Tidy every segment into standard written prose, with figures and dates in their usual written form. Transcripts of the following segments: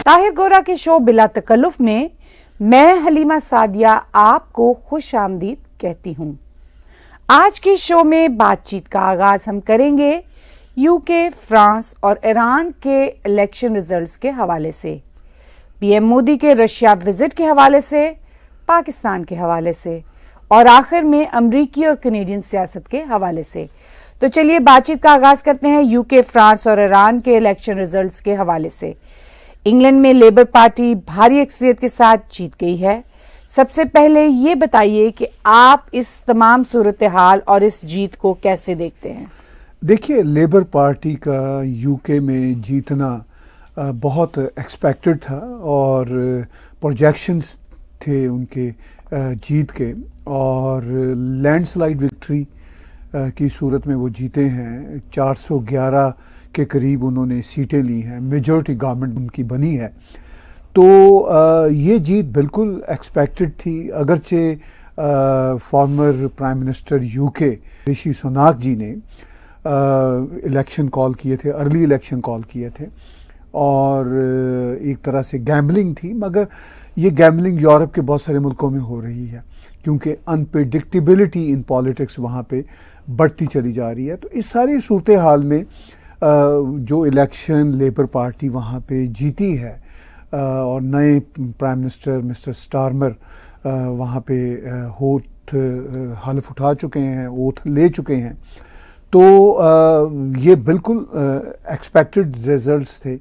ताहिर गोरा के शो बिला तकल्लुफ में मैं हलीमा सादिया आपको खुश आमदीद कहती हूं। आज के शो में बातचीत का आगाज हम करेंगे यूके, फ्रांस और ईरान के इलेक्शन रिजल्ट्स के हवाले से, पीएम मोदी के रशिया विजिट के हवाले से, पाकिस्तान के हवाले से और आखिर में अमरीकी और कनेडियन सियासत के हवाले से। तो चलिए बातचीत का आगाज करते हैं यूके, फ्रांस और ईरान के इलेक्शन रिजल्ट्स के हवाले से। इंग्लैंड में लेबर पार्टी भारी अक्सरियत के साथ जीत गई है। सबसे पहले ये बताइए कि आप इस तमाम सूरत हाल और इस जीत को कैसे देखते हैं? देखिए, लेबर पार्टी का यूके में जीतना बहुत एक्सपेक्टेड था और प्रोजेक्शंस थे उनके जीत के, और लैंडस्लाइड विक्ट्री की सूरत में वो जीते हैं। 411 के करीब उन्होंने सीटें ली हैं, मेजॉरिटी गवर्नमेंट उनकी बनी है। तो ये जीत बिल्कुल एक्सपेक्टेड थी। अगरचे फॉर्मर प्राइम मिनिस्टर यूके ऋषि सुनाक जी ने इलेक्शन कॉल किए थे, अर्ली इलेक्शन कॉल किए थे और एक तरह से गैम्बलिंग थी, मगर ये गैम्बलिंग यूरोप के बहुत सारे मुल्कों में हो रही है क्योंकि अनप्रेडिक्टेबिलिटी इन पॉलिटिक्स वहाँ पे बढ़ती चली जा रही है। तो इस सारी सूरत हाल में जो इलेक्शन लेबर पार्टी वहाँ पे जीती है और नए प्राइम मिनिस्टर मिस्टर स्टारमर वहाँ पे हल्फ उठा चुके हैं, ओथ ले चुके हैं, तो ये बिल्कुल एक्सपेक्टेड रिजल्ट्स थे।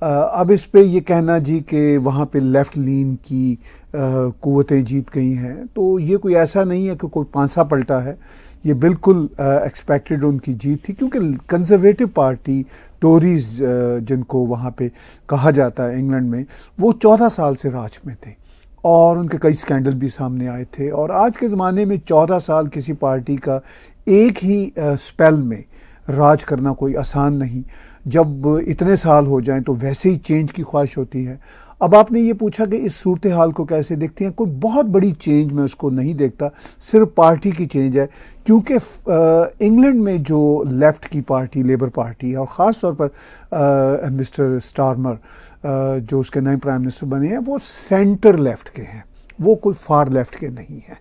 अब इस पे ये कहना जी कि वहाँ पे लेफ़्ट लीन की कुव्वतें जीत गई हैं, तो ये कोई ऐसा नहीं है कि कोई पांसा पलटा है। ये बिल्कुल एक्सपेक्टेड उनकी जीत थी क्योंकि कंजर्वेटिव पार्टी टोरीज जिनको वहाँ पे कहा जाता है इंग्लैंड में, वो 14 साल से राज में थे और उनके कई स्कैंडल भी सामने आए थे। और आज के ज़माने में 14 साल किसी पार्टी का एक ही स्पेल में राज करना कोई आसान नहीं। जब इतने साल हो जाएं तो वैसे ही चेंज की ख्वाहिश होती है। अब आपने ये पूछा कि इस सूरत हाल को कैसे देखते हैं, कोई बहुत बड़ी चेंज मैं उसको नहीं देखता, सिर्फ पार्टी की चेंज है क्योंकि इंग्लैंड में जो लेफ़्ट की पार्टी लेबर पार्टी है और ख़ास तौर पर मिस्टर स्टारमर जो उसके नए प्राइम मिनिस्टर बने हैं, वो सेंटर लेफ़्ट के हैं, वो कोई फार लेफ़्ट के नहीं है।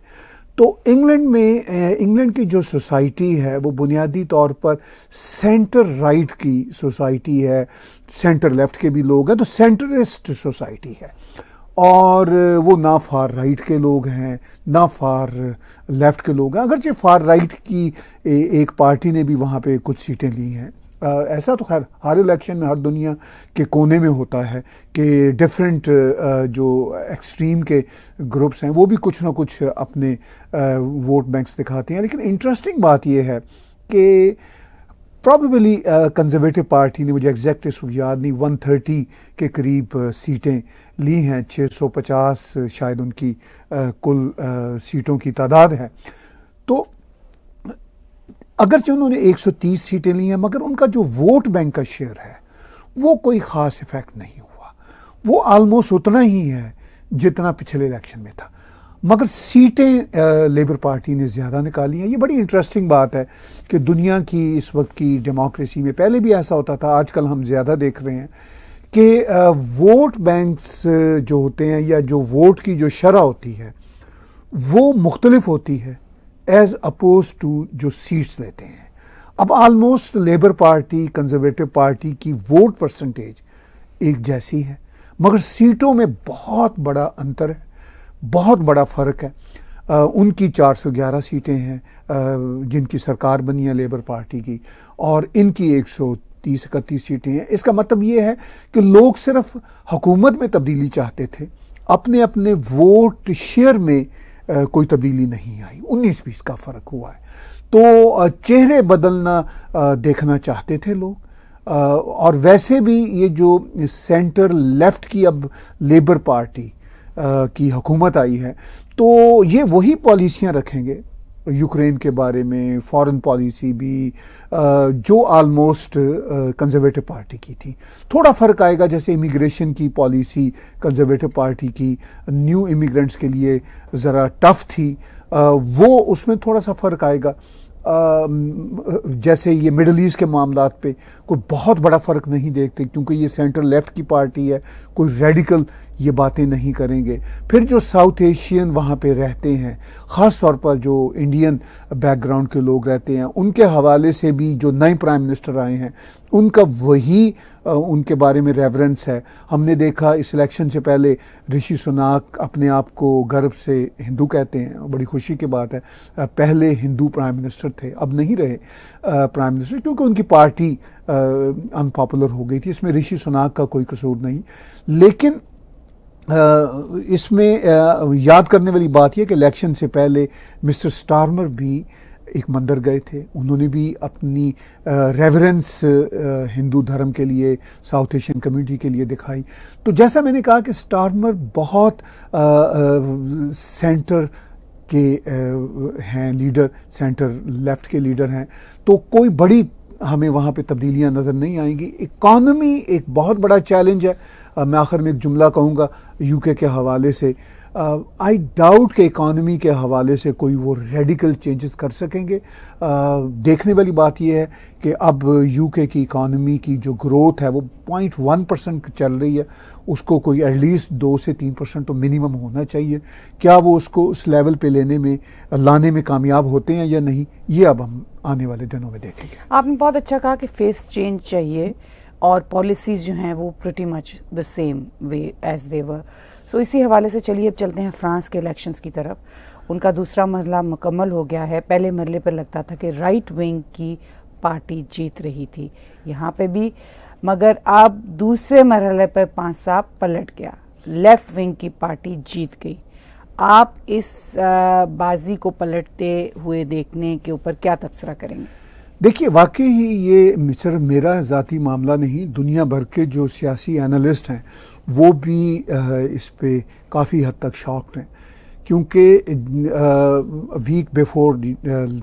तो इंग्लैंड में इंग्लैंड की जो सोसाइटी है वो बुनियादी तौर पर सेंटर राइट की सोसाइटी है, सेंटर लेफ़्ट के भी लोग हैं, तो सेंटरिस्ट सोसाइटी है और वो ना फार राइट के लोग हैं ना फार लेफ़्ट के लोग हैं। अगरचे फार राइट की एक पार्टी ने भी वहाँ पे कुछ सीटें ली हैं। ऐसा तो खैर हर इलेक्शन में हर दुनिया के कोने में होता है कि डिफरेंट जो एक्सट्रीम के ग्रुप्स हैं वो भी कुछ ना कुछ अपने वोट बैंक्स दिखाते हैं। लेकिन इंटरेस्टिंग बात यह है कि प्रॉबेबली कंजर्वेटिव पार्टी ने, मुझे एग्जैक्ट इस वक्त याद नहीं, 130 के करीब सीटें ली हैं। 650 शायद उनकी कुल सीटों की तादाद है। तो अगरचे उन्होंने 130 सीटें ली हैं मगर उनका जो वोट बैंक का शेयर है वो कोई ख़ास इफेक्ट नहीं हुआ, वो आलमोस्ट उतना ही है जितना पिछले इलेक्शन में था, मगर सीटें लेबर पार्टी ने ज़्यादा निकाली हैं। ये बड़ी इंटरेस्टिंग बात है कि दुनिया की इस वक्त की डेमोक्रेसी में, पहले भी ऐसा होता था, आजकल हम ज़्यादा देख रहे हैं कि वोट बैंक्स जो होते हैं या जो वोट की जो शरह होती है वो मुख्तलिफ होती है एज अपोज टू जो सीट्स लेते हैं। अब almost labour party conservative party की वोट परसेंटेज एक जैसी है मगर सीटों में बहुत बड़ा अंतर है, बहुत बड़ा फ़र्क है। उनकी 411 सीटें हैं जिनकी सरकार बनी है लेबर पार्टी की, और इनकी 130-31 सीटें हैं। इसका मतलब ये है कि लोग सिर्फ हुकूमत में तब्दीली चाहते थे, अपने अपने वोट शेयर में कोई तब्दीली नहीं आई। 19-20 का फ़र्क हुआ है। तो चेहरे बदलना देखना चाहते थे लोग। और वैसे भी ये जो सेंटर लेफ़्ट की अब लेबर पार्टी की हुकूमत आई है तो ये वही पॉलिसियां रखेंगे यूक्रेन के बारे में, फॉरेन पॉलिसी भी जो आलमोस्ट कंजर्वेटिव पार्टी की थी। थोड़ा फ़र्क आएगा, जैसे इमिग्रेशन की पॉलिसी कंजर्वेटिव पार्टी की न्यू इमिग्रेंट्स के लिए ज़रा टफ थी, वो उसमें थोड़ा सा फ़र्क आएगा। जैसे ये मिडल ईस्ट के मामलात पे कोई बहुत बड़ा फ़र्क नहीं देखते, क्योंकि ये सेंटर लेफ्ट की पार्टी है, कोई रेडिकल ये बातें नहीं करेंगे। फिर जो साउथ एशियन वहाँ पे रहते हैं, ख़ास तौर पर जो इंडियन बैकग्राउंड के लोग रहते हैं, उनके हवाले से भी जो नए प्राइम मिनिस्टर आए हैं उनका वही उनके बारे में रेफरेंस है। हमने देखा इस इलेक्शन से पहले ऋषि सुनाक अपने आप को गर्व से हिंदू कहते हैं, बड़ी खुशी की बात है। पहले हिंदू प्राइम मिनिस्टर थे, अब नहीं रहे प्राइम मिनिस्टर, क्योंकि उनकी पार्टी अनपॉपुलर हो गई थी। इसमें ऋषि सुनाक का कोई कसूर नहीं। लेकिन इसमें याद करने वाली बात यह कि इलेक्शन से पहले मिस्टर स्टारमर भी एक मंदिर गए थे, उन्होंने भी अपनी रेवरेंस हिंदू धर्म के लिए, साउथ एशियन कम्युनिटी के लिए दिखाई। तो जैसा मैंने कहा कि स्टारमर बहुत सेंटर के हैं लीडर, सेंटर लेफ्ट के लीडर हैं, तो कोई बड़ी हमें वहाँ पे तब्दीलियाँ नज़र नहीं आएंगी। इकॉनमी एक बहुत बड़ा चैलेंज है। मैं आखिर में एक जुमला कहूँगा यूके के हवाले से, आई डाउट के इकॉनमी के हवाले से कोई वो रेडिकल चेंजेस कर सकेंगे। देखने वाली बात यह है कि अब यूके की इकॉनमी की जो ग्रोथ है वो 0.1% चल रही है, उसको कोई एटलीस्ट 2 से 3% तो मिनिमम होना चाहिए। क्या वो उसको उस लेवल पे लाने में कामयाब होते हैं या नहीं, ये अब हम आने वाले दिनों में देखेंगे। आपने बहुत अच्छा कहा कि फेस चेंज चाहिए और पॉलिसीज़ जो हैं वो pretty much the same way as they were. So इसी हवाले से चलिए अब चलते हैं फ्रांस के इलेक्शंस की तरफ। उनका दूसरा मरहला मुकम्मल हो गया है। पहले मरहले पर लगता था कि राइट विंग की पार्टी जीत रही थी यहाँ पे भी, मगर अब दूसरे मरहले पर पांसाब पलट गया, लेफ्ट विंग की पार्टी जीत गई। आप इस बाजी को पलटते हुए देखने के ऊपर क्या तबसरा करेंगे? देखिए, वाकई ही ये सिर्फ मेरा ज़ाती मामला नहीं, दुनिया भर के जो सियासी एनालिस्ट हैं वो भी इस पे काफ़ी हद तक शॉक्ड हैं, क्योंकि वीक बिफोर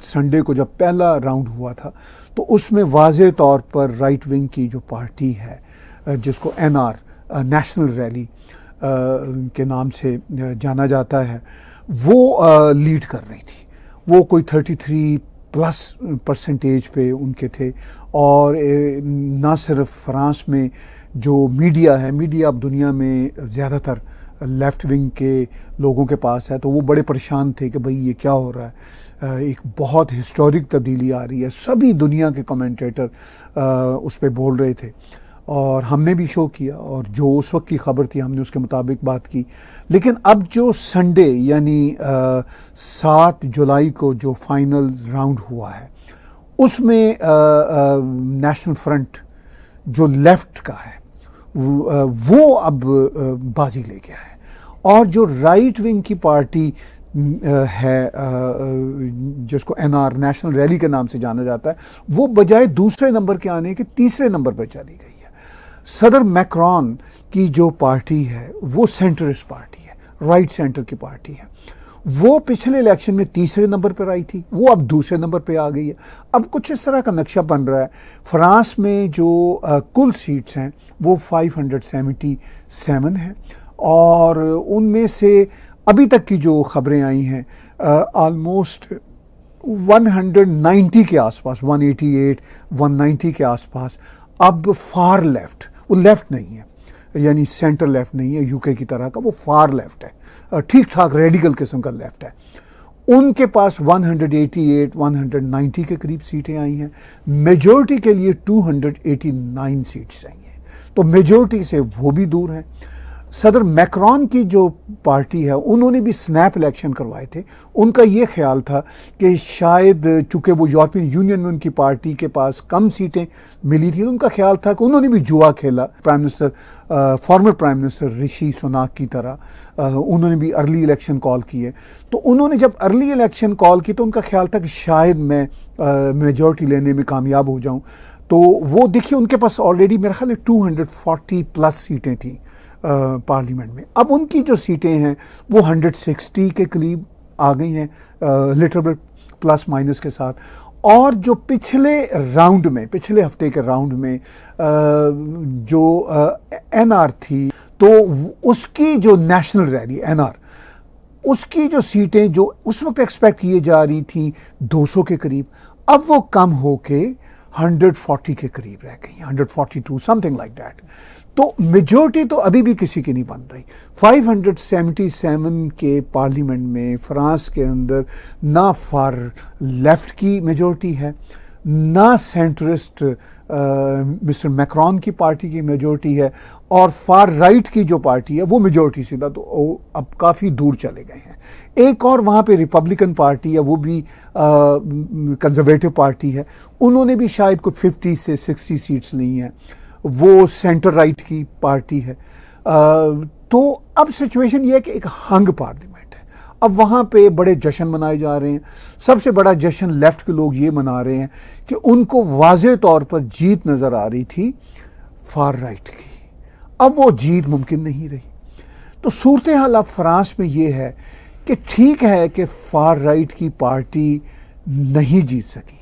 संडे को जब पहला राउंड हुआ था तो उसमें वाज़े तौर पर राइट विंग की जो पार्टी है, जिसको NR नेशनल रैली के नाम से जाना जाता है, वो लीड कर रही थी। वो कोई 33+ % पे उनके थे। और ना सिर्फ फ्रांस में जो मीडिया है, मीडिया अब दुनिया में ज़्यादातर लेफ़्ट विंग के लोगों के पास है, तो वो बड़े परेशान थे कि भाई ये क्या हो रहा है, एक बहुत हिस्टोरिक तब्दीली आ रही है। सभी दुनिया के कमेंटेटर उस पर बोल रहे थे और हमने भी शो किया, और जो उस वक्त की खबर थी हमने उसके मुताबिक बात की। लेकिन अब जो संडे यानी 7 जुलाई को जो फाइनल राउंड हुआ है, उसमें नेशनल फ्रंट जो लेफ्ट का है वो अब बाजी ले गया है, और जो राइट विंग की पार्टी है जिसको NR नेशनल रैली के नाम से जाना जाता है, वो बजाय दूसरे नंबर के आने के तीसरे नंबर पर चली गई है। सदर मैक्रॉन की जो पार्टी है वो सेंटरिस्ट पार्टी है, राइट सेंटर की पार्टी है। वो पिछले इलेक्शन में तीसरे नंबर पर आई थी, वो अब दूसरे नंबर पे आ गई है। अब कुछ इस तरह का नक्शा बन रहा है। फ्रांस में जो कुल सीट्स हैं वो 577 हैं, और उनमें से अभी तक की जो खबरें आई हैं ऑलमोस्ट 190 के आसपास, 188, 190 के आसपास अब फार लेफ्ट, वो लेफ्ट नहीं है, यानी सेंटर लेफ्ट नहीं है यूके की तरह का, वो फार लेफ्ट है, ठीक ठाक रेडिकल किस्म का लेफ्ट है। उनके पास 188, 190 के करीब सीटें आई हैं। मेजॉरिटी के लिए 289 सीट्स आई हैं, तो मेजॉरिटी से वो भी दूर हैं। सदर मैक्रॉन की जो पार्टी है उन्होंने भी स्नैप इलेक्शन करवाए थे। उनका ये ख्याल था कि शायद चूँकि वो यूरोपियन यूनियन में उनकी पार्टी के पास कम सीटें मिली थी, तो उनका ख्याल था कि उन्होंने भी जुआ खेला, prime minister former prime minister Rishi Sunak की तरह उन्होंने भी अर्ली इलेक्शन कॉल किए। तो उन्होंने जब अर्ली इलेक्शन कॉल की तो उनका ख्याल था कि शायद मैं मेजॉरिटी लेने में कामयाब हो जाऊँ। तो वो देखिए उनके पास ऑलरेडी मेरा ख्याल है 240+ सीटें थी पार्लियामेंट में। अब उनकी जो सीटें हैं वो 160 के करीब आ गई हैं, लिटिल बिट प्लस माइनस के साथ। और जो पिछले राउंड में, पिछले हफ्ते के राउंड में जो NR थी, तो उसकी जो नेशनल रैली NR, उसकी जो सीटें जो उस वक्त एक्सपेक्ट किए जा रही थी 200 के करीब, अब वो कम होके 140 के करीब रह गई, 142 समथिंग लाइक दैट। तो मेजॉरिटी तो अभी भी किसी की नहीं बन रही। 577 के पार्लियामेंट में फ्रांस के अंदर ना फार लेफ्ट की मेजॉरिटी है, ना सेंट्रिस्ट मिस्टर मैक्रॉन की पार्टी की मेजॉरिटी है, और फार राइट की जो पार्टी है वो मेजॉरिटी सीधा तो अब काफ़ी दूर चले गए हैं। एक और वहाँ पे रिपब्लिकन पार्टी है, वो भी कंजर्वेटिव पार्टी है, उन्होंने भी शायद कोई 50 से 60 सीट्स ली हैं। वो सेंटर राइट की पार्टी है। तो अब सिचुएशन ये है कि एक हंग पार्लियामेंट है। अब वहाँ पे बड़े जश्न मनाए जा रहे हैं। सबसे बड़ा जश्न लेफ्ट के लोग ये मना रहे हैं कि उनको वाज़े तौर पर जीत नज़र आ रही थी फार राइट की, अब वो जीत मुमकिन नहीं रही। तो सूरत हाल अब फ्रांस में ये है कि ठीक है कि फार राइट की पार्टी नहीं जीत सकी,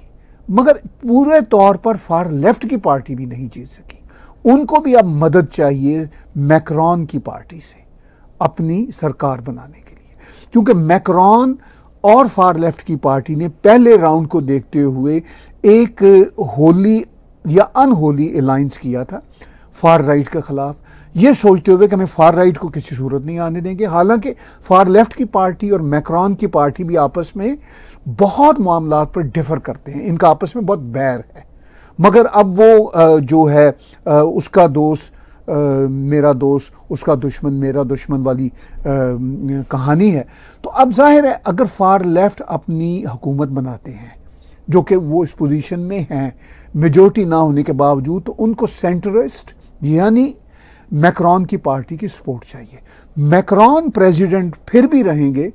मगर पूरे तौर पर फार लेफ्ट की पार्टी भी नहीं जीत सकी। उनको भी अब मदद चाहिए मैक्रॉन की पार्टी से अपनी सरकार बनाने के लिए, क्योंकि मैक्रॉन और फार लेफ्ट की पार्टी ने पहले राउंड को देखते हुए एक होली या अनहोली अलायंस किया था फार राइट के खिलाफ, ये सोचते हुए कि हमें फार राइट को किसी सूरत नहीं आने देंगे। हालांकि फार लेफ्ट की पार्टी और मैक्रॉन की पार्टी भी आपस में बहुत मामलात पर डिफर करते हैं, इनका आपस में बहुत बैर है। मगर अब वो जो है उसका दोस्त मेरा दोस्त, उसका दुश्मन मेरा दुश्मन वाली कहानी है। तो अब जाहिर है अगर फार लेफ्ट अपनी हुकूमत बनाते हैं, जो कि वो इस पोजीशन में हैं मेजॉरिटी ना होने के बावजूद, तो उनको सेंटरिस्ट यानी मैक्रॉन की पार्टी की सपोर्ट चाहिए। मैक्रॉन प्रेसिडेंट फिर भी रहेंगे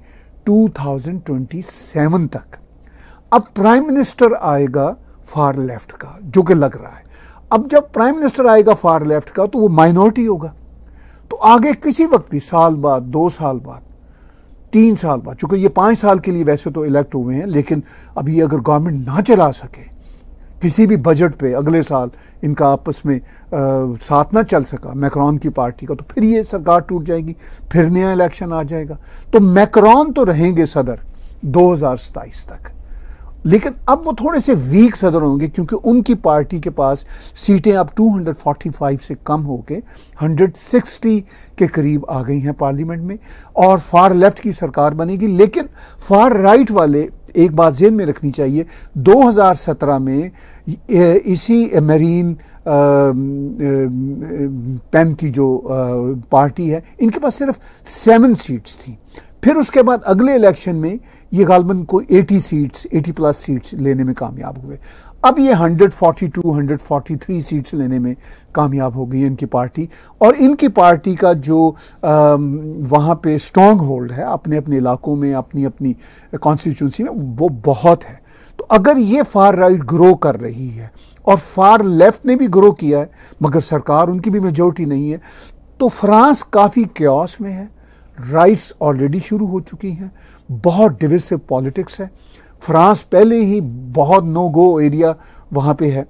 2027 तक। अब प्राइम मिनिस्टर आएगा फार लेफ्ट का, जो कि लग रहा है। अब जब प्राइम मिनिस्टर आएगा फार लेफ्ट का तो वो माइनॉरिटी होगा, तो आगे किसी वक्त भी साल बाद, 2 साल बाद, 3 साल बाद, चूंकि ये 5 साल के लिए वैसे तो इलेक्ट हुए हैं, लेकिन अभी अगर गवर्नमेंट ना चला सके किसी भी बजट पे अगले साल इनका आपस में साथ ना चल सका मैक्रॉन की पार्टी का, तो फिर ये सरकार टूट जाएगी, फिर नया इलेक्शन आ जाएगा। तो मैक्रॉन तो रहेंगे सदर 2027 तक, लेकिन अब वो थोड़े से वीक सदर होंगे क्योंकि उनकी पार्टी के पास सीटें अब 245 से कम होकर 160 के करीब आ गई हैं पार्लियामेंट में, और फार लेफ्ट की सरकार बनेगी। लेकिन फार राइट वाले, एक बात ज़हन में रखनी चाहिए, 2017 में इसी मेरीन पेन की जो पार्टी है, इनके पास सिर्फ 7 सीट्स थी। फिर उसके बाद अगले इलेक्शन में ये गालबन को 80 सीट्स, 80 प्लस सीट्स लेने में कामयाब हुए। अब ये 142, 143 सीट्स लेने में कामयाब हो गई है इनकी पार्टी, और इनकी पार्टी का जो वहाँ पे स्ट्रॉन्ग होल्ड है अपने अपने इलाकों में, अपनी अपनी कॉन्स्टिट्यूंसी में, वो बहुत है। तो अगर ये फार राइट ग्रो कर रही है और फार लेफ्ट ने भी ग्रो किया है, मगर सरकार उनकी भी मेजॉरिटी नहीं है, तो फ्रांस काफ़ी क्योस में है। राइट्स ऑलरेडी शुरू हो चुकी हैं, बहुत डिविसिव पॉलिटिक्स है। फ्रांस पहले ही बहुत नो गो एरिया वहाँ पे है,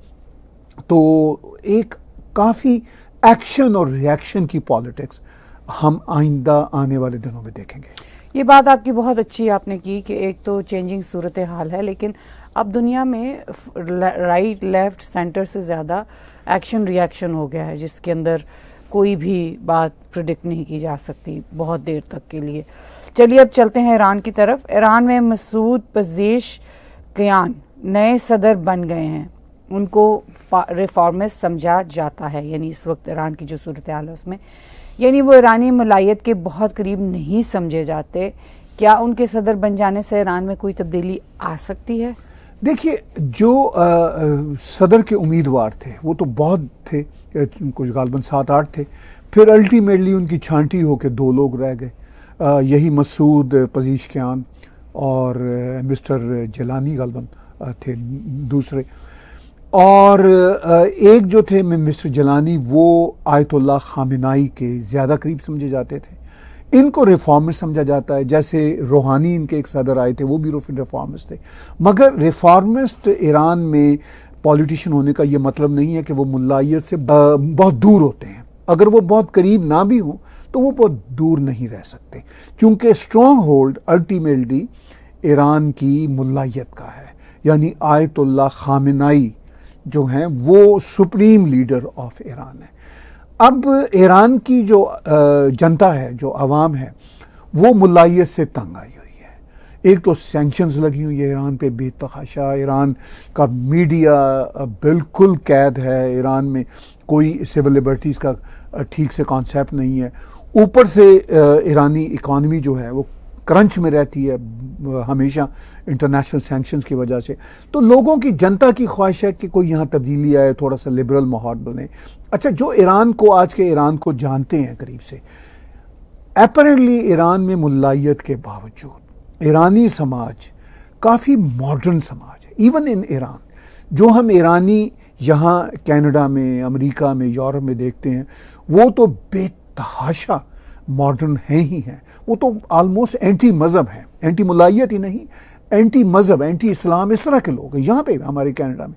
तो एक काफ़ी एक्शन और रिएक्शन की पॉलिटिक्स हम आइंदा आने वाले दिनों में देखेंगे। ये बात आपकी बहुत अच्छी आपने की कि एक तो चेंजिंग सूरत हाल है, लेकिन अब दुनिया में राइट लेफ्ट सेंटर से ज़्यादा एक्शन रिएक्शन हो गया है, जिसके अंदर कोई भी बात प्रिडिक्ट नहीं की जा सकती बहुत देर तक के लिए। चलिए अब चलते हैं ईरान की तरफ। ईरान में मसूद पेज़ेशकियान नए सदर बन गए हैं, उनको रिफॉर्मिस्ट समझा जाता है, यानी इस वक्त ईरान की जो सूरत हाल है उसमें, यानी वो ईरानी मलायत के बहुत करीब नहीं समझे जाते। क्या उनके सदर बन जाने से ईरान में कोई तब्दीली आ सकती है? देखिए, जो सदर के उम्मीदवार थे वो तो बहुत थे, कुछ गालबन 7-8 थे, फिर अल्टीमेटली उनकी छांटी होकर 2 लोग रह गए, यही मसूद पेज़ेशकियान और मिस्टर जिलानी गालबन थे दूसरे। और एक जो थे मिस्टर जिलानी, वो आयतुल्लाह खामेनाई के ज़्यादा करीब समझे जाते थे। इनको रिफॉर्मिस्ट समझा जाता है, जैसे रूहानी इनके एक सदर आए थे वो भी रिफॉर्मिस्ट थे। मगर रिफॉर्मिस्ट ईरान में पॉलिटिशियन होने का ये मतलब नहीं है कि वो मुल्लायत से बहुत दूर होते हैं। अगर वो बहुत करीब ना भी हों तो वो बहुत दूर नहीं रह सकते, क्योंकि स्ट्रॉन्ग होल्ड अल्टीमेटली ईरान की मुल्लायत का है, यानी आयतुल्लाह खामेनाई जो हैं वो सुप्रीम लीडर ऑफ ईरान है। अब ईरान की जो जनता है, जो आवाम है, वो मुल्लायत से तंग आई हुई है। एक तो सैंक्शंस लगी हुई है ईरान पे बेतहाशा, ईरान का मीडिया बिल्कुल कैद है, ईरान में कोई सिविल लिबर्टीज़ का ठीक से कॉन्सेप्ट नहीं है। ऊपर से ईरानी इकॉनमी जो है वो क्रंच में रहती है हमेशा इंटरनेशनल सैंक्शंस की वजह से। तो लोगों की, जनता की ख्वाहिश है कि कोई यहाँ तब्दीली आए, थोड़ा सा लिबरल माहौल बने। अच्छा, जो ईरान को, आज के ईरान को जानते हैं करीब से, अपरेंटली ईरान में मुल्लायत के बावजूद ईरानी समाज काफ़ी मॉडर्न समाज है। इवन इन ईरान जो हम ईरानी यहाँ कनाडा में, अमेरिका में, यूरोप में देखते हैं, वो तो बेतहाशा मॉडर्न हैं ही हैं। वो तो आलमोस्ट एंटी मज़हब हैं, एंटी मुलायत ही नहीं, एंटी मज़हब, एंटी इस्लाम, इस तरह के लोग हैं यहाँ पे हमारे कनाडा में।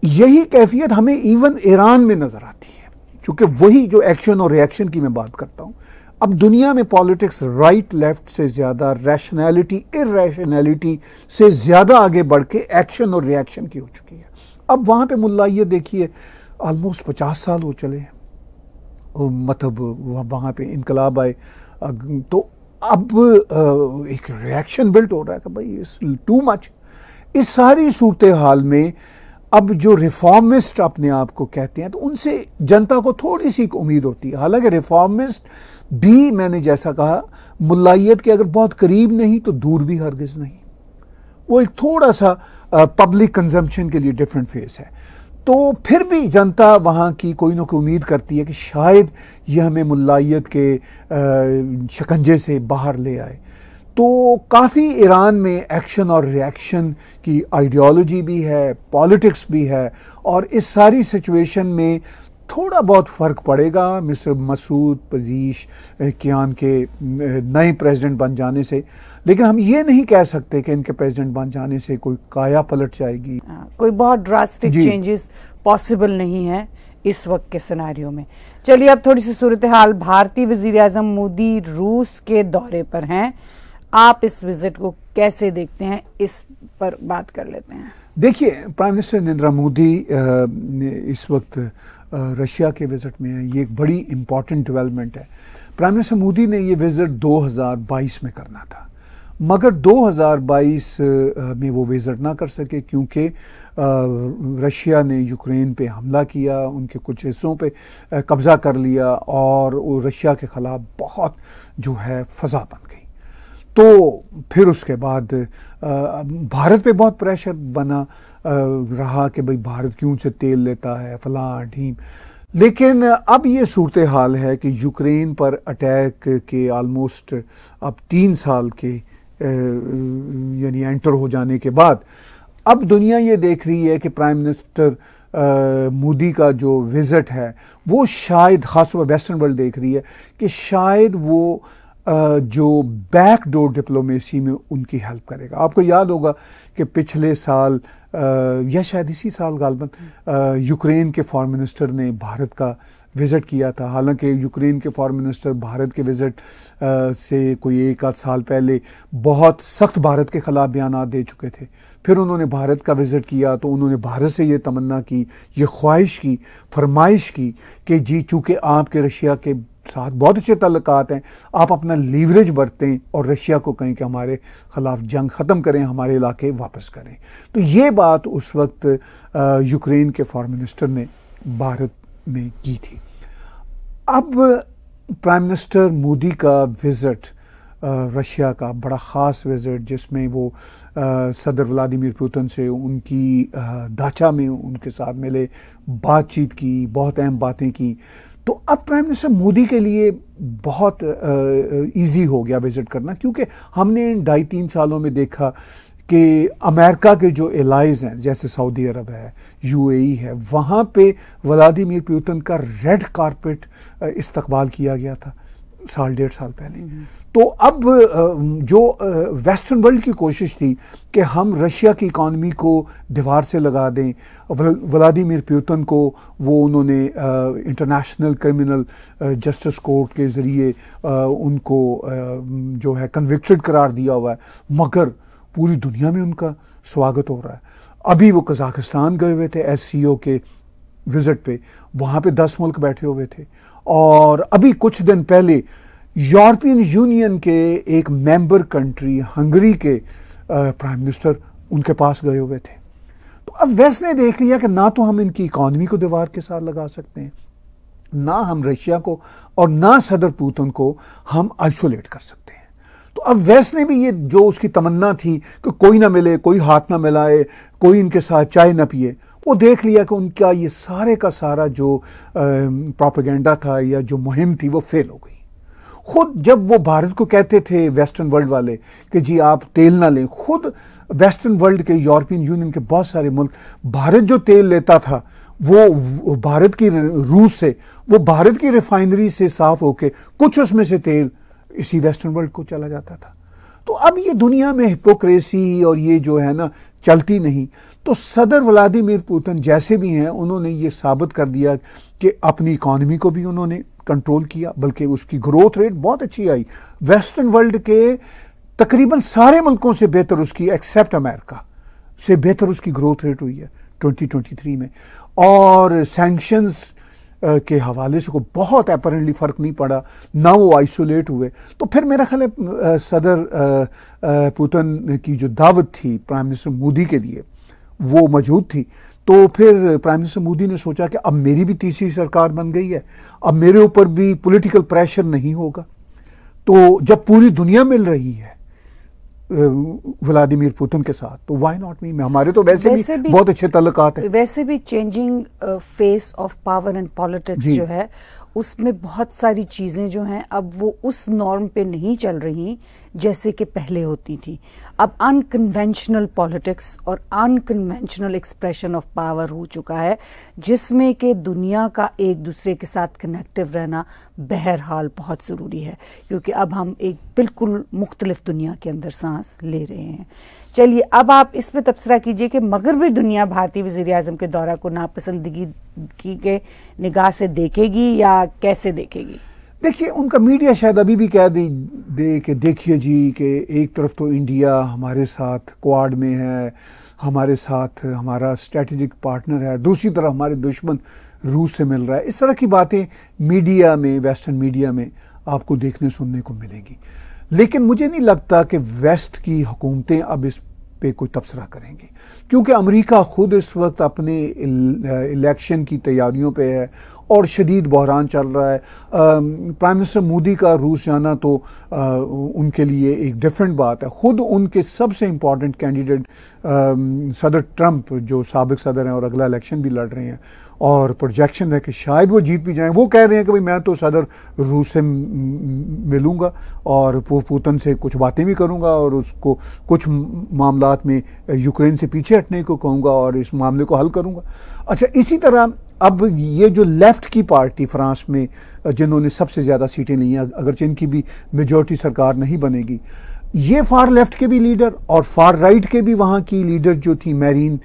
यही कैफियत हमें इवन ईरान में नज़र आती है, क्योंकि वही जो एक्शन और रिएक्शन की मैं बात करता हूँ। अब दुनिया में पॉलिटिक्स राइट लेफ्ट से ज़्यादा रैशनैलिटी इरैशनैलिटी से ज़्यादा आगे बढ़ के एक्शन और रिएक्शन की हो चुकी है। अब वहाँ पे मुल्लायत देखिए ऑलमोस्ट 50 साल हो चले हैं, मतलब वहाँ पे इनकलाब आए, तो अब एक रिएक्शन बिल्ट हो रहा है कि भाई इस टू मच। इस सारी सूरत हाल में अब जो रिफॉर्मिस्ट अपने आप को कहते हैं, तो उनसे जनता को थोड़ी सी उम्मीद होती है। हालांकि रिफॉर्मिस्ट भी, मैंने जैसा कहा, मुल्लायत के अगर बहुत करीब नहीं तो दूर भी हरगिज़ नहीं। वो एक थोड़ा सा पब्लिक कंजम्पशन के लिए डिफरेंट फेस है। तो फिर भी जनता वहाँ की कोई ना कोई उम्मीद करती है कि शायद ये हमें मुल्लायत के शिकंजे से बाहर ले आए। तो काफ़ी ईरान में एक्शन और रिएक्शन की आइडियोलॉजी भी है, पॉलिटिक्स भी है, और इस सारी सिचुएशन में थोड़ा बहुत फ़र्क पड़ेगा मिस्टर मसूद पेज़ेशकियान के नए प्रेसिडेंट बन जाने से। लेकिन हम ये नहीं कह सकते कि इनके प्रेसिडेंट बन जाने से कोई काया पलट जाएगी। कोई बहुत ड्रास्टिक चेंजेस पॉसिबल नहीं है इस वक्त के सिनेरियो में। चलिए अब थोड़ी सी सूरत हाल, भारतीय वज़ीर आज़म मोदी रूस के दौरे पर हैं, आप इस विजिट को कैसे देखते हैं, इस पर बात कर लेते हैं। देखिए, प्राइम मिनिस्टर नरेंद्र मोदी इस वक्त रशिया के विजिट में है। ये एक बड़ी इम्पॉर्टेंट डेवलपमेंट है। प्राइम मिनिस्टर मोदी ने ये विजिट 2022 में करना था, मगर 2022 में वो विजिट ना कर सके क्योंकि रशिया ने यूक्रेन पे हमला किया, उनके कुछ हिस्सों पे कब्ज़ा कर लिया, और वो रशिया के ख़िलाफ़ बहुत जो है फ़ज़ा बन गई। तो फिर उसके बाद भारत पे बहुत प्रेशर बना रहा कि भाई भारत क्यों से तेल लेता है, फलां ढीम। लेकिन अब ये सूरत हाल है कि यूक्रेन पर अटैक के ऑलमोस्ट अब 3 साल के यानी एंटर हो जाने के बाद अब दुनिया ये देख रही है कि प्राइम मिनिस्टर मोदी का जो विज़िट है वो शायद, ख़ासतौर पर वेस्टर्न वर्ल्ड देख रही है कि शायद वो जो बैकडोर डिप्लोमेसी में उनकी हेल्प करेगा। आपको याद होगा कि पिछले साल या शायद इसी साल गालबन यूक्रेन के फॉरेन मिनिस्टर ने भारत का विज़िट किया था। हालांकि यूक्रेन के फॉरेन मिनिस्टर भारत के विज़िट से कोई 1 आध साल पहले बहुत सख्त भारत के ख़िलाफ़ बयान दे चुके थे। फिर उन्होंने भारत का विज़िट किया तो उन्होंने भारत से ये तमन्ना की, ये ख्वाहिश की, फरमाइश की कि जी चूँकि आपके रशिया के साथ बहुत अच्छे ताल्लुकात हैं, आप अपना लीवरेज बरतें और रशिया को कहें कि हमारे ख़िलाफ़ जंग ख़त्म करें, हमारे इलाके वापस करें। तो ये बात उस वक्त यूक्रेन के फॉरेन मिनिस्टर ने भारत में की थी। अब प्राइम मिनिस्टर मोदी का विज़िट रशिया का बड़ा ख़ास विज़िट, जिसमें वो सदर व्लादिमीर पुतिन से उनकी दाचा में उनके साथ मिले, बातचीत की, बहुत अहम बातें की। तो अब प्राइम मिनिस्टर मोदी के लिए बहुत इजी हो गया विज़िट करना, क्योंकि हमने इन 2.5-3 सालों में देखा कि अमेरिका के जो एलाइज हैं, जैसे सऊदी अरब है, यूएई है, वहाँ पे व्लादिमीर पुतिन का रेड कारपेट इस्तकबाल किया गया था 1.5 साल पहले। तो अब जो वेस्टर्न वर्ल्ड की कोशिश थी कि हम रशिया की इकॉनमी को दीवार से लगा दें, व्लादिमीर पुतिन को वो उन्होंने इंटरनेशनल क्रिमिनल जस्टिस कोर्ट के ज़रिए उनको जो है कन्विक्टेड करार दिया हुआ है, मगर पूरी दुनिया में उनका स्वागत हो रहा है। अभी वो कजाकिस्तान गए हुए थे SCO के विजिट पे, वहाँ पे 10 मुल्क बैठे हुए थे। और अभी कुछ दिन पहले यूरोपियन यूनियन के एक मेंबर कंट्री हंगरी के प्राइम मिनिस्टर उनके पास गए हुए थे। तो अब वेस्ट ने देख लिया कि ना तो हम इनकी इकॉनमी को दीवार के साथ लगा सकते हैं, ना हम रशिया को और ना सदर पुतिन को हम आइसोलेट कर सकते हैं। तो अब वेस्ट ने भी ये जो उसकी तमन्ना थी कि कोई ना मिले, कोई हाथ ना मिलाए, कोई इनके साथ चाय ना पिए, वो देख लिया कि उनका ये सारे का सारा जो प्रोपेगेंडा था या जो मुहिम थी वो फेल हो गई। खुद जब वो भारत को कहते थे वेस्टर्न वर्ल्ड वाले कि जी आप तेल ना लें, खुद वेस्टर्न वर्ल्ड के यूरोपियन यूनियन के बहुत सारे मुल्क, भारत जो तेल लेता था वो भारत की रूस से, वो भारत की रिफाइनरी से साफ होके कुछ उसमें से तेल इसी वेस्टर्न वर्ल्ड को चला जाता था। तो अब ये दुनिया में हिपोक्रेसी और ये जो है ना चलती नहीं। तो सदर व्लादिमीर पुतिन जैसे भी हैं, उन्होंने ये साबित कर दिया कि अपनी इकॉनमी को भी उन्होंने कंट्रोल किया, बल्कि उसकी ग्रोथ रेट बहुत अच्छी आई। वेस्टर्न वर्ल्ड के तकरीबन सारे मुल्कों से बेहतर उसकी, एक्सेप्ट अमेरिका से बेहतर उसकी ग्रोथ रेट हुई है 2023 में। और सैंक्शंस के हवाले से को बहुत अपरेंटली फ़र्क नहीं पड़ा, ना वो आइसोलेट हुए। तो फिर मेरा ख्याल है सदर पुतिन की जो दावत थी प्राइम मिनिस्टर मोदी के लिए वो मौजूद थी। तो फिर प्राइम मिनिस्टर मोदी ने सोचा कि अब मेरी भी तीसरी सरकार बन गई है, अब मेरे ऊपर भी पॉलिटिकल प्रेशर नहीं होगा। तो जब पूरी दुनिया मिल रही है व्लादिमीर पुतिन के साथ, तो व्हाई नॉट मी। हमारे तो वैसे भी बहुत अच्छे ताल्लुकात हैं। वैसे भी changing face of power and politics जो है उसमें बहुत सारी चीज़ें जो हैं अब वो उस नॉर्म पे नहीं चल रही जैसे कि पहले होती थी। अब अनकन्वेंशनल पॉलिटिक्स और अनकन्वेंशनल एक्सप्रेशन ऑफ पावर हो चुका है, जिसमें कि दुनिया का एक दूसरे के साथ कनेक्टिव रहना बहरहाल बहुत ज़रूरी है, क्योंकि अब हम एक बिल्कुल मुख्तलिफ दुनिया के अंदर सांस ले रहे हैं। चलिए अब आप इस पर तबसरा कीजिए कि मगरबी दुनिया भारतीय वज़ीर-ए-आज़म के दौरा को नापसंदगी की के निगाह से देखेगी या कैसे देखेगी? देखिए, उनका मीडिया शायद अभी भी कह दे कि देखिए जी कि एक तरफ तो इंडिया हमारे साथ क्वाड में है, हमारे साथ हमारा स्ट्रेटेजिक पार्टनर है, दूसरी तरफ हमारे दुश्मन रूस से मिल रहा है। इस तरह की बातें मीडिया में, वेस्टर्न मीडिया में आपको देखने सुनने को मिलेगी। लेकिन मुझे नहीं लगता कि वेस्ट की हुकूमतें अब इस पे कोई तबसरा करेंगी, क्योंकि अमेरिका खुद इस वक्त अपने इलेक्शन की तैयारियों पे है और शदीद बहरान चल रहा है। प्राइम मिनिस्टर मोदी का रूस जाना तो उनके लिए एक डिफरेंट बात है। खुद उनके सबसे इम्पॉर्टेंट कैंडिडेट सदर ट्रंप जो साबिक सदर हैं और अगला इलेक्शन भी लड़ रहे हैं और प्रोजेक्शन है कि शायद वो जीत भी जाएं, वो कह रहे हैं कि भाई मैं तो सदर रूस से मिलूंगा और पुतिन से कुछ बातें भी करूंगा और उसको कुछ मामलात में यूक्रेन से पीछे हटने को कहूँगा और इस मामले को हल करूँगा। अच्छा, इसी तरह अब ये जो लेफ्ट की पार्टी फ्रांस में जिन्होंने सबसे ज़्यादा सीटें ली हैं, अगरचे इनकी भी मेजॉरिटी सरकार नहीं बनेगी, ये फार लेफ्ट के भी लीडर और फार राइट के भी वहाँ की लीडर जो थी मैरीन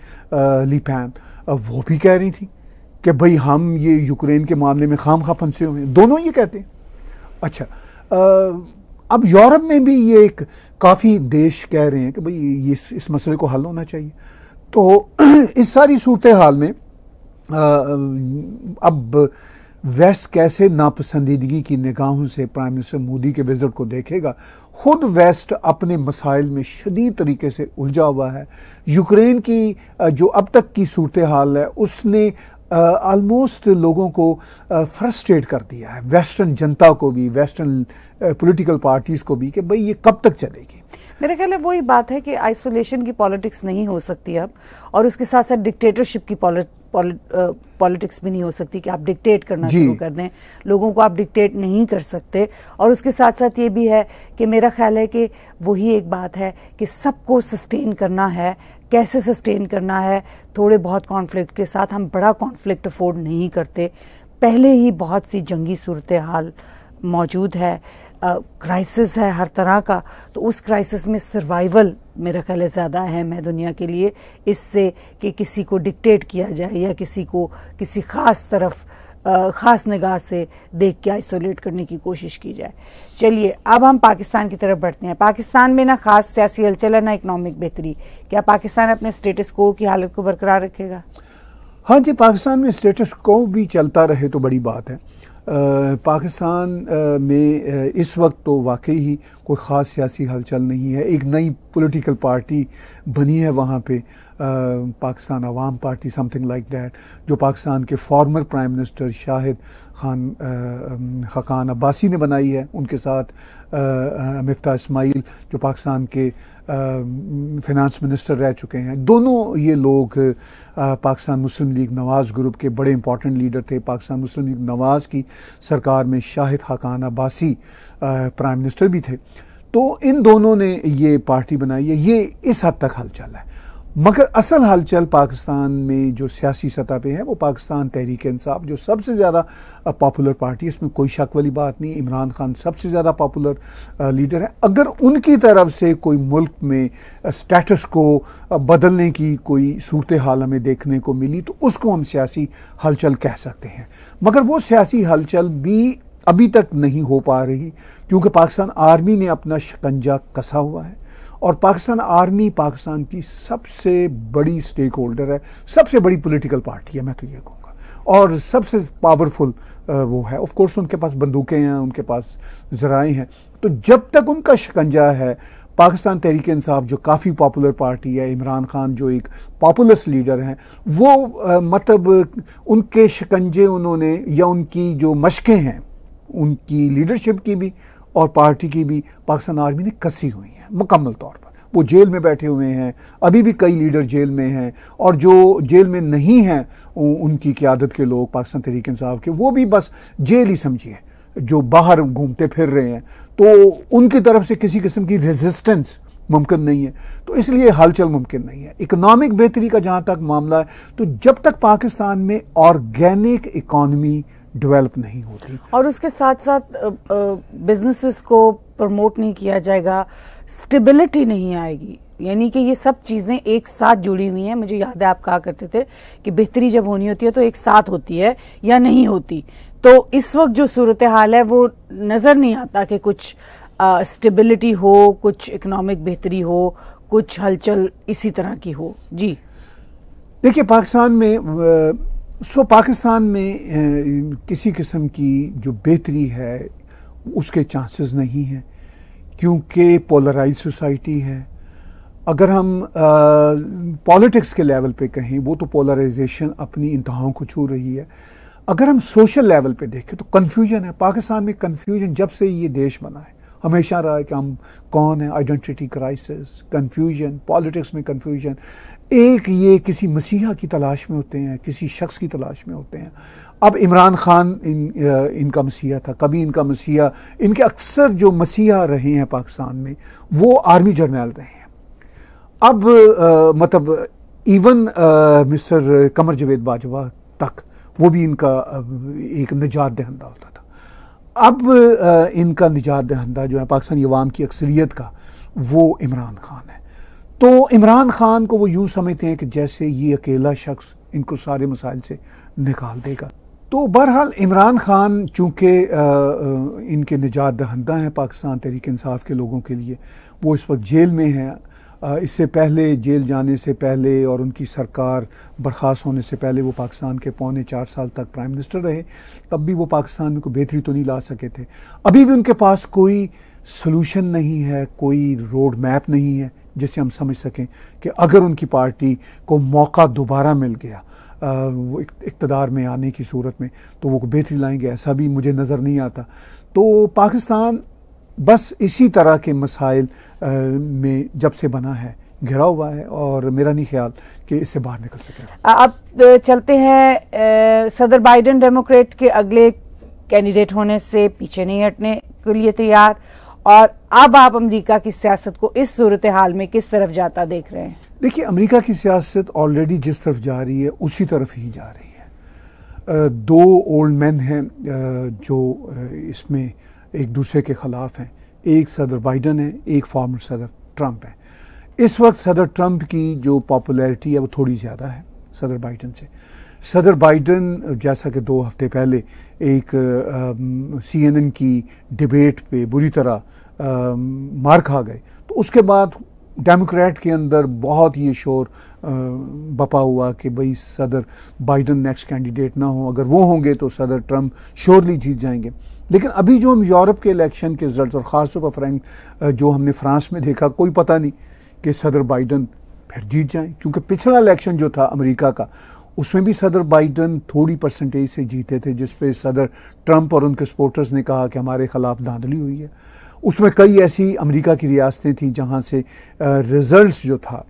ले पेन, वो भी कह रही थी कि भाई हम ये यूक्रेन के मामले में खामखा फंसे हुए हैं। दोनों ये कहते हैं। अच्छा, अब यूरोप में भी ये एक काफ़ी देश कह रहे हैं कि भाई ये इस मसले को हल होना चाहिए। तो इस सारी सूरत हाल में अब वेस्ट कैसे नापसंदीदगी की निगाहों से प्राइम मिनिस्टर मोदी के विजिट को देखेगा। खुद वेस्ट अपने मसाइल में शदीद तरीके से उलझा हुआ है। यूक्रेन की जो अब तक की सूरत हाल है उसने ऑलमोस्ट लोगों को फ्रस्ट्रेट कर दिया है, वेस्टर्न जनता को भी, वेस्टर्न पॉलिटिकल पार्टीज़ को भी, कि भाई ये कब तक चलेगी। मेरे ख्याल है वही बात है कि आइसोलेशन की पॉलिटिक्स नहीं हो सकती अब, और उसके साथ साथ डिक्टेटरशिप की पॉलिटिक्स भी नहीं हो सकती कि आप डिक्टेट करना शुरू कर दें, लोगों को आप डिक्टेट नहीं कर सकते। और उसके साथ साथ ये भी है कि मेरा ख्याल है कि वही एक बात है कि सबको सस्टेन करना है। कैसे सस्टेन करना है? थोड़े बहुत कॉन्फ्लिक्ट के साथ। हम बड़ा कॉन्फ्लिक्ट अफोर्ड नहीं करते, पहले ही बहुत सी जंगी सूरत हाल मौजूद है, क्राइसिस है हर तरह का। तो उस क्राइसिस में सर्वाइवल मेरा ख्याल है ज़्यादा अहम है दुनिया के लिए, इससे कि किसी को डिक्टेट किया जाए या किसी को किसी ख़ास तरफ ख़ास निगाह से देख के आइसोलेट करने की कोशिश की जाए। चलिए अब हम पाकिस्तान की तरफ बढ़ते हैं। पाकिस्तान में ना ख़ास सियासी हलचल है ना इकनॉमिक बेहतरी। क्या पाकिस्तान अपने स्टेटस को की हालत को बरकरार रखेगा? हाँ जी, पाकिस्तान में स्टेटस को भी चलता रहे तो बड़ी बात है। पाकिस्तान में इस वक्त तो वाकई ही कोई ख़ास सियासी हलचल नहीं है। एक नई पॉलिटिकल पार्टी बनी है वहाँ पे, पाकिस्तान अवाम पार्टी समथिंग लाइक दैट, जो पाकिस्तान के farmer prime minister Shahid Khan Abbasi ने बनाई है। उनके साथ मिफ्ता इस्माइल जो पाकिस्तान के फिनांस मिनिस्टर रह चुके हैं। दोनों ये लोग पाकिस्तान मुस्लिम लीग नवाज़ ग्रुप के बड़े इंपॉर्टेंट लीडर थे। पाकिस्तान मुस्लिम लीग नवाज़ की सरकार में शाहिद खान अब्बासी प्राइम मिनिस्टर भी थे। तो इन दोनों ने ये पार्टी बनाई है। ये इस हद तक हलचल है, मगर असल हलचल पाकिस्तान में जो सियासी सतह पे है वो पाकिस्तान तहरीक इंसाफ जो सबसे ज़्यादा पॉपुलर पार्टी है, इसमें कोई शक वाली बात नहीं। इमरान खान सबसे ज़्यादा पॉपुलर लीडर है। अगर उनकी तरफ से कोई मुल्क में स्टेटस को बदलने की कोई सूरत हाल हमें देखने को मिली तो उसको हम सियासी हलचल कह सकते हैं, मगर वो सियासी हलचल भी अभी तक नहीं हो पा रही, क्योंकि पाकिस्तान आर्मी ने अपना शिकंजा कसा हुआ है और पाकिस्तान आर्मी पाकिस्तान की सबसे बड़ी स्टेक होल्डर है, सबसे बड़ी पॉलिटिकल पार्टी है, मैं तो ये कहूँगा, और सबसे पावरफुल वो है। ऑफ कोर्स उनके पास बंदूकें हैं, उनके पास ज़राए हैं। तो जब तक उनका शिकंजा है, पाकिस्तान तहरीक इंसाफ जो काफ़ी पॉपुलर पार्टी है, इमरान खान जो एक पॉपुलर लीडर हैं, वो मतलब उनके शिकंजे उन्होंने या उनकी जो मशकें हैं उनकी लीडरशिप की भी और पार्टी की भी पाकिस्तान आर्मी ने कसी हुई हैं मुकम्मल तौर पर। वो जेल में बैठे हुए हैं, अभी भी कई लीडर जेल में हैं, और जो जेल में नहीं हैं उनकी क़यादत के लोग पाकिस्तान तहरीक इंसाफ के, वो भी बस जेल ही समझिए, जो बाहर घूमते फिर रहे हैं। तो उनकी तरफ से किसी किस्म की रेजिस्टेंस मुमकिन नहीं है, तो इसलिए हलचल मुमकिन नहीं है। इकोनॉमिक बेहतरी का जहाँ तक मामला है, तो जब तक पाकिस्तान में ऑर्गेनिक इकॉनमी डेवलप नहीं होती और उसके साथ साथ बिजनेसेस को प्रमोट नहीं किया जाएगा, स्टेबिलिटी नहीं आएगी। यानी कि ये सब चीज़ें एक साथ जुड़ी हुई हैं। मुझे याद है आप कहा करते थे कि बेहतरी जब होनी होती है तो एक साथ होती है या नहीं होती। तो इस वक्त जो सूरत हाल है वो नज़र नहीं आता कि कुछ स्टेबिलिटी हो, कुछ इकोनॉमिक बेहतरी हो, कुछ हलचल इसी तरह की हो। जी देखिए, पाकिस्तान में किसी किस्म की जो बेहतरी है उसके चांसेस नहीं हैं, क्योंकि पोलराइज सोसाइटी है। अगर हम पॉलिटिक्स के लेवल पे कहें, वो तो पोलराइजेशन अपनी इंतहाओं को छू रही है। अगर हम सोशल लेवल पे देखें तो कन्फ्यूजन है पाकिस्तान में। कन्फ्यूजन जब से ये देश बना है हमेशा रहा है कि हम कौन है, आइडेंटिटी क्राइसिस, कन्फ्यूजन, पॉलिटिक्स में कन्फ्यूजन। एक ये किसी मसीहा की तलाश में होते हैं, किसी शख्स की तलाश में होते हैं। अब इमरान खान इनका मसीहा था, कभी इनका मसीहा, इनके अक्सर जो मसीहा रहे हैं पाकिस्तान में वो आर्मी जर्नल रहे हैं। अब मतलब इवन मिस्टर कमर जवेद बाजवा तक, वो भी इनका एक निजात दहंदा होता था। अब इनका निजात दहंदा जो है पाकिस्तानी अवाम की अक्सरियत का, वो इमरान खान है। तो इमरान खान को वो यूँ समझते हैं कि जैसे ये अकेला शख्स इनको सारे मसाइल से निकाल देगा। तो बहरहाल इमरान खान चूँकि इनके निजात दहंदा हैं पाकिस्तान तहरीक इंसाफ के लोगों के लिए, वो इस वक्त जेल में हैं। इससे पहले, जेल जाने से पहले और उनकी सरकार बर्खास्त होने से पहले, वो पाकिस्तान के 4.25 साल तक प्राइम मिनिस्टर रहे। तब भी वो पाकिस्तान में कोई बेहतरी तो नहीं ला सके थे। अभी भी उनके पास कोई सलूशन नहीं है, कोई रोड मैप नहीं है जिससे हम समझ सकें कि अगर उनकी पार्टी को मौका दोबारा मिल गया वो इक़्तिदार में आने की सूरत में, तो वो बेहतरी लाएंगे, ऐसा भी मुझे नज़र नहीं आता। तो पाकिस्तान बस इसी तरह के मसाइल में जब से बना है घिरा हुआ है, और मेरा नहीं ख्याल कि इससे बाहर निकल सकेगा। अब चलते हैं, सदर बाइडेन डेमोक्रेट के अगले कैंडिडेट होने से पीछे नहीं हटने के लिए तैयार, और अब आप अमेरिका की सियासत को इस सूरत हाल में किस तरफ जाता देख रहे हैं? देखिए, अमेरिका की सियासत ऑलरेडी जिस तरफ जा रही है उसी तरफ ही जा रही है। दो ओल्ड मैन हैं जो इसमें एक दूसरे के ख़िलाफ़ हैं। एक सदर बाइडन है, एक फॉर्मर सदर ट्रंप है। इस वक्त सदर ट्रंप की जो पॉपुलैरिटी है वो थोड़ी ज़्यादा है सदर बाइडन से, सदर बाइडन जैसा कि 2 हफ्ते पहले एक CNN की डिबेट पे बुरी तरह मार खा गए, तो उसके बाद डेमोक्रेट के अंदर बहुत ये शोर बपा हुआ कि भाई सदर बाइडन नेक्स्ट कैंडिडेट ना हो, अगर वो होंगे तो सदर ट्रम्प श्योरली जीत जाएंगे। लेकिन अभी जो हम यूरोप के इलेक्शन के रिजल्ट और ख़ासतौर पर जो हमने फ्रांस में देखा, कोई पता नहीं कि सदर बाइडन फिर जीत जाएं, क्योंकि पिछला इलेक्शन जो था अमेरिका का, उसमें भी सदर बाइडन थोड़ी परसेंटेज से जीते थे, जिस पे सदर ट्रम्प और उनके सपोर्टर्स ने कहा कि हमारे खिलाफ धांधली हुई है। उसमें कई ऐसी अमेरिका की रियासतें थी जहां से रिजल्ट्स जो था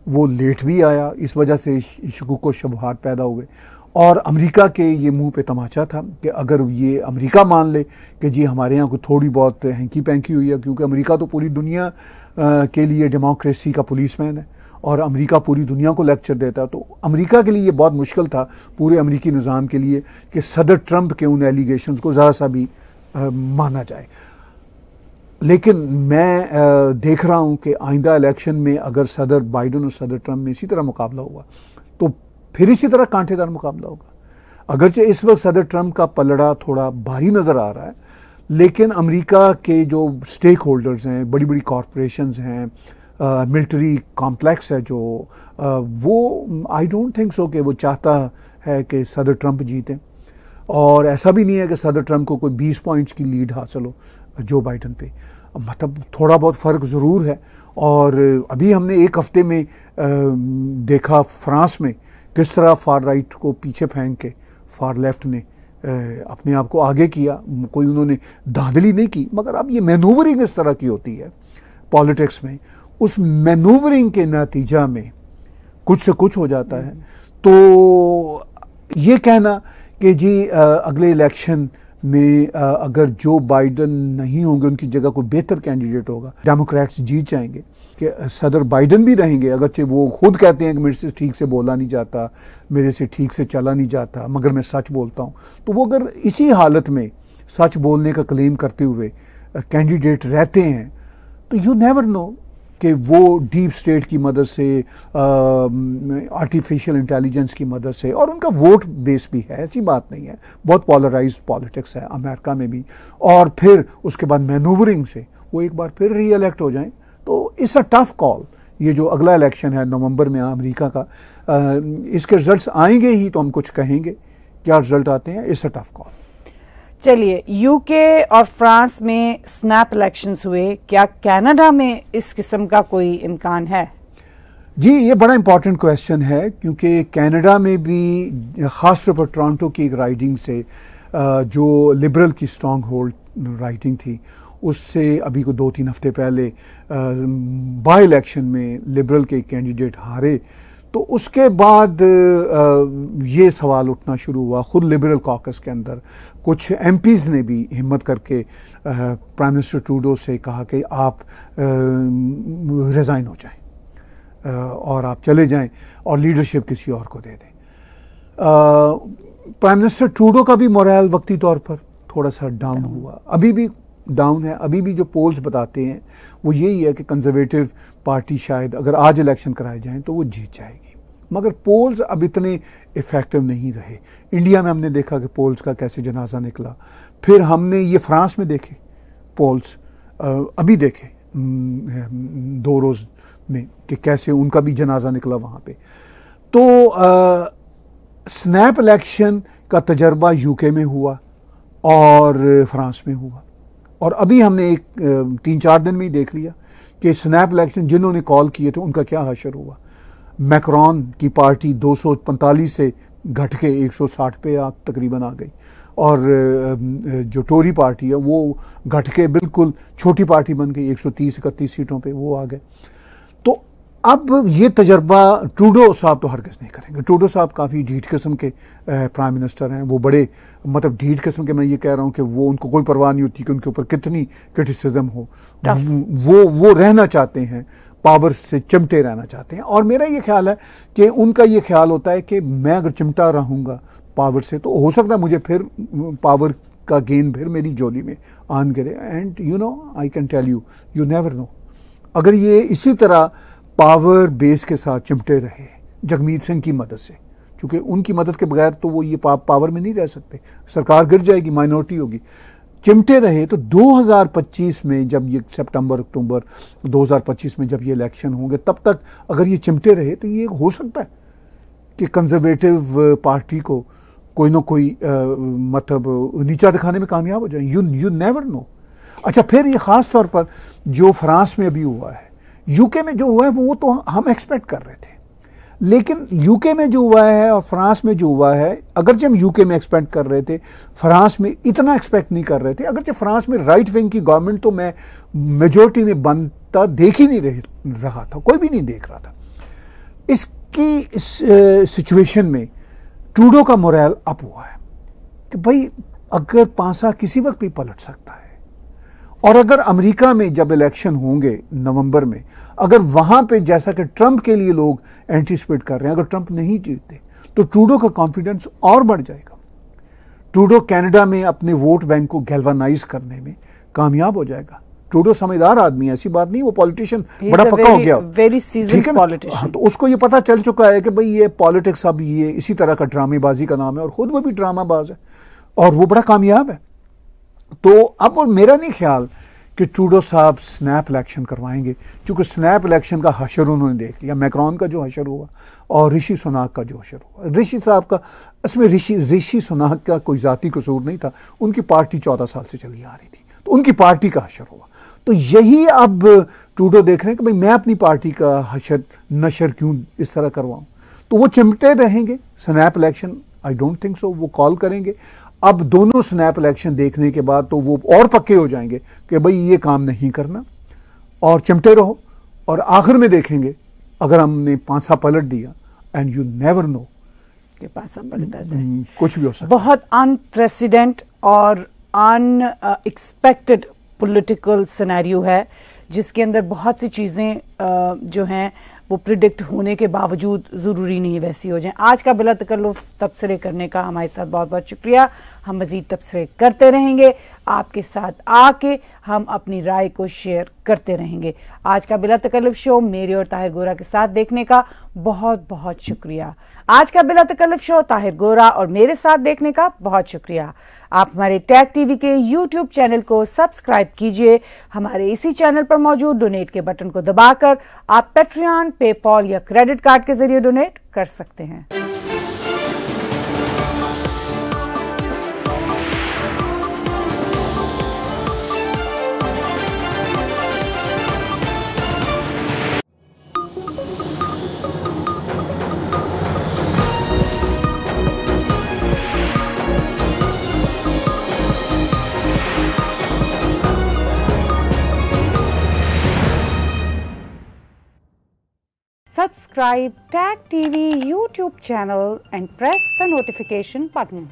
वो लेट भी आया, इस वजह से शकूक व शुबहात पैदा हुए। और अमेरिका के ये मुंह पे तमाचा था कि अगर ये अमेरिका मान ले कि जी हमारे यहाँ को थोड़ी बहुत हैंकी पैंकी हुई है, क्योंकि अमेरिका तो पूरी दुनिया के लिए डेमोक्रेसी का पुलिसमैन है और अमेरिका पूरी दुनिया को लेक्चर देता है, तो अमेरिका के लिए ये बहुत मुश्किल था, पूरे अमेरिकी निज़ाम के लिए, कि सदर ट्रम्प के उन एलिगेशंस को ज़रा सा भी माना जाए। लेकिन मैं देख रहा हूँ कि आइंदा इलेक्शन में अगर सदर बाइडन और सदर ट्रम्प में इसी तरह मुकाबला हुआ तो फिर इसी तरह कांटेदार मुकाबला होगा। अगरचे इस वक्त सदर ट्रम्प का पलड़ा थोड़ा भारी नज़र आ रहा है, लेकिन अमेरिका के जो स्टेक होल्डर्स हैं, बड़ी बड़ी कॉरपोरेशंस हैं, मिलिट्री कॉम्प्लेक्स है जो, वो आई डोंट थिंक सो कि वो चाहता है कि सदर ट्रम्प जीतें। और ऐसा भी नहीं है कि सदर ट्रम्प को कोई 20 पॉइंट्स की लीड हासिल हो जो बाइडन पे, मतलब थोड़ा बहुत फ़र्क ज़रूर है। और अभी हमने एक हफ्ते में देखा फ्रांस में किस तरह फार राइट को पीछे फेंक के फार लेफ्ट ने अपने आप को आगे किया। कोई उन्होंने धांधली नहीं की, मगर अब ये मैनूवरिंग इस तरह की होती है पॉलिटिक्स में, उस मैनूवरिंग के नतीजा में कुछ से कुछ हो जाता है। तो ये कहना कि जी अगले इलेक्शन में अगर जो बाइडन नहीं होंगे उनकी जगह कोई बेहतर कैंडिडेट होगा, डेमोक्रेट्स जीत जाएंगे, कि सदर बाइडन भी रहेंगे, अगरचे वो खुद कहते हैं कि मेरे से ठीक से बोला नहीं जाता, मेरे से ठीक से चला नहीं जाता, मगर मैं सच बोलता हूँ, तो वो अगर इसी हालत में सच बोलने का क्लेम करते हुए कैंडिडेट रहते हैं, तो यू नेवर नो कि वो डीप स्टेट की मदद से, आर्टिफिशियल इंटेलिजेंस की मदद से, और उनका वोट बेस भी है, ऐसी बात नहीं है, बहुत पॉलराइज्ड पॉलिटिक्स है अमेरिका में भी, और फिर उसके बाद मैनूवरिंग से वो एक बार फिर री इलेक्ट हो जाएं। तो इट्स अ टफ कॉल। ये जो अगला इलेक्शन है नवंबर में अमेरिका का, इसके रिजल्ट्स आएंगे ही तो हम कुछ कहेंगे, क्या रिजल्ट आते हैं, इट्स अ टफ कॉल। चलिए, यूके और फ्रांस में स्नैप इलेक्शंस हुए, क्या कनाडा में इस किस्म का कोई इम्कान है? जी, ये बड़ा इंपॉर्टेंट क्वेश्चन है, क्योंकि कनाडा में भी ख़ास तौर पर टोरंटो की एक राइडिंग से जो लिबरल की स्ट्रॉन्ग होल्ड राइडिंग थी, उससे अभी को 2-3 हफ्ते पहले बाई इलेक्शन में लिबरल के कैंडिडेट हारे। तो उसके बाद ये सवाल उठना शुरू हुआ, ख़ुद लिबरल कॉकस के अंदर कुछ एमपीज़ ने भी हिम्मत करके प्राइम मिनिस्टर ट्रूडो से कहा कि आप रिज़ाइन हो जाएं और आप चले जाएं और लीडरशिप किसी और को दे दें। प्राइम मिनिस्टर ट्रूडो का भी मोरल वक्ती तौर पर थोड़ा सा डाउन हुआ, अभी भी डाउन है। अभी भी जो पोल्स बताते हैं वो यही है कि कंजर्वेटिव पार्टी शायद अगर आज इलेक्शन कराए जाएं तो वो जीत जाएगी, मगर पोल्स अब इतने इफ़ेक्टिव नहीं रहे। इंडिया में हमने देखा कि पोल्स का कैसे जनाजा निकला, फिर हमने ये फ्रांस में देखे पोल्स, अभी देखे 2 रोज़ में कि कैसे उनका भी जनाजा निकला वहाँ पे। तो स्नैप इलेक्शन का तजर्बा यूके में हुआ और फ्रांस में हुआ, और अभी हमने एक 3-4 दिन में ही देख लिया कि स्नैप इलेक्शन जिन्होंने कॉल किए थे उनका क्या हशर हुआ। मैक्रोन की पार्टी 245 से घट के 160 पे तकरीबन आ गई, और जो टोरी पार्टी है वो घट के बिल्कुल छोटी पार्टी बन गई, 130-31 सीटों पे वो आ गए। तो अब ये तजर्बा ट्रूडो साहब तो हरगिज़ नहीं करेंगे। ट्रूडो साहब काफ़ी ढीठ किस्म के प्राइम मिनिस्टर हैं, वो बड़े मतलब ढीठ किस्म के, मैं ये कह रहा हूँ कि वो उनको कोई परवाह नहीं होती कि उनके ऊपर कितनी क्रिटिसिज्म हो, वो रहना चाहते हैं, पावर से चिमटे रहना चाहते हैं। और मेरा ये ख्याल है कि उनका ये ख्याल होता है कि मैं अगर चिमटा रहूँगा पावर से तो हो सकता है मुझे फिर पावर का गेन फिर मेरी जोली में आन गिरे। And you know, I can tell you, you never know, अगर ये इसी तरह पावर बेस के साथ चिमटे रहे जगमीत सिंह की मदद से, क्योंकि उनकी मदद के बगैर तो वो ये पावर में नहीं रह सकते, सरकार गिर जाएगी, माइनॉरिटी होगी। चिमटे रहे तो 2025 में जब ये सितंबर अक्टूबर 2025 में जब ये इलेक्शन होंगे, तब तक अगर ये चिमटे रहे तो ये हो सकता है कि कंजर्वेटिव पार्टी को कोई ना कोई मतलब नीचा दिखाने में कामयाब हो जाए। You never no. अच्छा, फिर ये ख़ास तौर पर जो फ्रांस में अभी हुआ है, यूके में जो हुआ है वो तो हम एक्सपेक्ट कर रहे थे, लेकिन यूके में जो हुआ है और फ्रांस में जो हुआ है, अगर जब यूके में एक्सपेक्ट कर रहे थे, फ्रांस में इतना एक्सपेक्ट नहीं कर रहे थे। अगर जब फ्रांस में राइट विंग की गवर्नमेंट तो मैं मेजोरिटी में बनता देख ही नहीं रहा था, कोई भी नहीं देख रहा था। इसकी सिचुएशन में ट्रूडो का मोरल अप हुआ है कि भाई अगर पासा किसी वक्त भी पलट सकता है, और अगर अमेरिका में जब इलेक्शन होंगे नवंबर में, अगर वहां पे जैसा कि ट्रंप के लिए लोग एंटीसिपेट कर रहे हैं, अगर ट्रंप नहीं जीतते तो ट्रूडो का कॉन्फिडेंस और बढ़ जाएगा। ट्रूडो कनाडा में अपने वोट बैंक को गैल्वानाइज करने में कामयाब हो जाएगा। ट्रूडो समझदार आदमी है, ऐसी बात नहीं, वो पॉलिटिशियन बड़ा पक्का हो गया, वेरी सीजन्ड पॉलिटिशियन। हाँ, तो उसको ये पता चल चुका है कि भाई ये पॉलिटिक्स अब ये इसी तरह का ड्रामेबाजी का नाम है, और खुद वो भी ड्रामाबाज है और वो बड़ा कामयाब है। तो अब मेरा नहीं ख्याल कि ट्रूडो साहब स्नैप इलेक्शन करवाएंगे, क्योंकि स्नैप इलेक्शन का हशर उन्होंने देख लिया। मैक्रोन का जो हशर हुआ और ऋषि सुनाक का जो हशर हुआ, ऋषि साहब का, इसमें ऋषि सुनाक का कोई जाती कसूर नहीं था, उनकी पार्टी 14 साल से चली आ रही थी, तो उनकी पार्टी का हशर हुआ। तो यही अब ट्रूडो देख रहे हैं कि भाई मैं अपनी पार्टी का हशर नशर क्यों इस तरह करवाऊं, तो वो चिमटे रहेंगे। Snap election I don't think so वो कॉल करेंगे। अब दोनों स्नैप इलेक्शन देखने के बाद तो वो और पक्के हो जाएंगे कि भाई ये काम नहीं करना, और चिमटे रहो, और आखिर में देखेंगे अगर हमने पांसा पलट दिया, एंड यू नेवर नो कि पांसा पलटा जाए, कुछ भी हो सकता है। बहुत अनप्रेसिडेंट और अनएक्सपेक्टेड पॉलिटिकल सिनेरियो है, जिसके अंदर बहुत सी चीज़ें जो हैं वो प्रिडिक्ट होने के बावजूद ज़रूरी नहीं वैसी हो जाएं। आज का बिला तकल्लुफ़ तबसरे करने का हमारे साथ बहुत बहुत शुक्रिया। हम मज़ीद तबसरे करते रहेंगे, आपके साथ आके हम अपनी राय को शेयर करते रहेंगे। आज का बिला तकल्लुफ़ शो मेरे और ताहिर गोरा के साथ देखने का बहुत बहुत शुक्रिया। आज का बिला तकल्लुफ़ शो ताहिर गोरा और मेरे साथ देखने का बहुत शुक्रिया। आप हमारे टैग टीवी के यूट्यूब चैनल को सब्सक्राइब कीजिए। हमारे इसी चैनल पर मौजूद डोनेट के बटन को दबाकर आप पैट्रियन, पेपॉल या क्रेडिट कार्ड के जरिए डोनेट कर सकते हैं। Subscribe Tag TV YouTube channel and press the notification button.